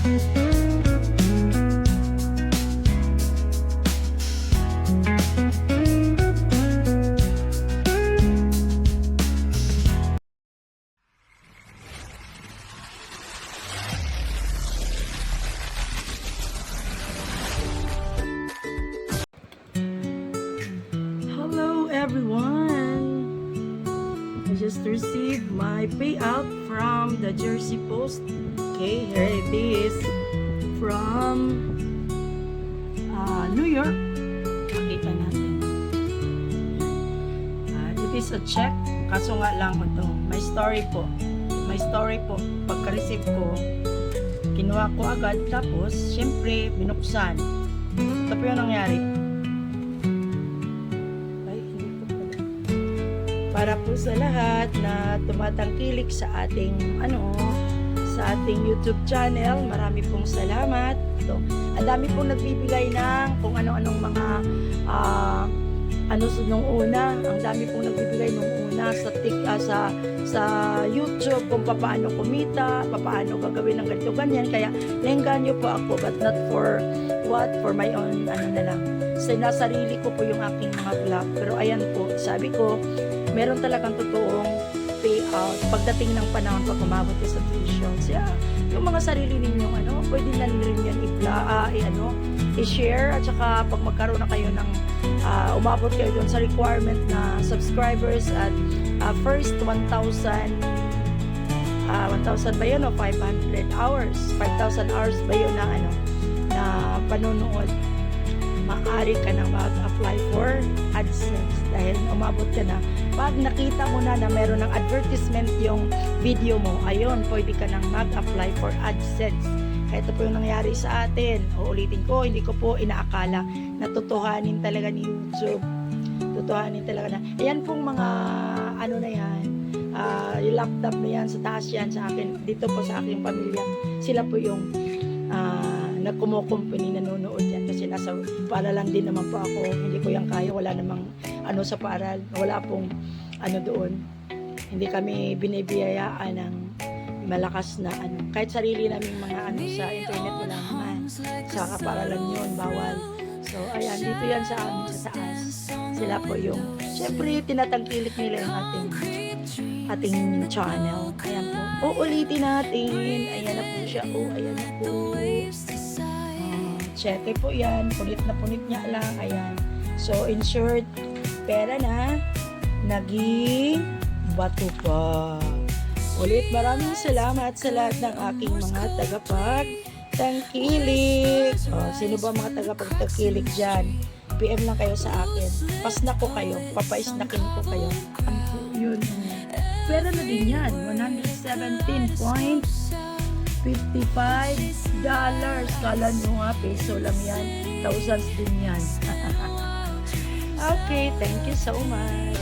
Hello everyone! I just received my payout from the Jersey Post. Okay, here it is from New York. Pakita natin. It is a check. Kaso nga lang ito. May story po. Pagka-receive ko, kinuha ko agad. Tapos, syempre, binuksan. Ito po yung nangyari. Para po sa lahat na tumatangkilik sa ating YouTube channel, marami pong salamat. Ito, ang dami pong nagbibigay ng kung ano-anong mga nung una, ang dami pong nagbibigay nung una sa YouTube kung paano kumita, paano gagawin ng ganito ganyan. Kaya lenggan niyo po ako, but not for my own sinasarili ko po yung aking mga vlog. Pero ayan po, sabi ko, meron talagang totoong payout pagdating ng panahon pag umabot ka sa tuition. Kaya yung mga sarili ninyong pwede na rin yan i-share, at saka pag magkaroon na kayo ng umabot kayo doon sa requirement na subscribers at first 1,000 ba yun o 500 hours 5,000 hours ba yun na na panonood, maaari ka na mag-apply for AdSense dahil umabot ka na. Pag nakita mo na meron ng advertisement yung video mo, ayun, pwede ka nang mag-apply for AdSense. Kaya ito po yung nangyari sa atin. Uulitin ko, hindi ko po inaakala na tutuhanin talaga ni YouTube. Tutuhanin talaga na. Ayan pong mga na yan, yung laptop na yan, sa taas yan sa akin, dito po sa aking pamilya. Sila po yung nagkumo-company, nanonood yan kasi nasa paaralan din naman po ako. Hindi ko yan kaya, wala namang sa paaral, wala pong doon. Hindi kami binibiyayaan ng malakas na kahit sarili naming mga sa internet, wala naman. Sa kapaaralan yun, bawal. So ayan, dito yan sa amin sa taas. Sila po yung syempre tinatangkilik nila yung ating channel. Ayan po, uulitin natin. Ayan na po siya. Ayan na po. Cheque po yan, punit na punit niya lang. Ayan. So in short, pera na naging bato pa. Ulit, maraming salamat sa lahat ng aking mga tagapagtangkilik. Sino ba mga tagapagtangkilik dyan? PM lang kayo sa akin. Pasnak ko kayo, papaisnakin ko kayo. Yun. Pera na din yan, $117.55. Kala nyo nga, peso lang yan. Thousands din yan. Okay, thank you so much.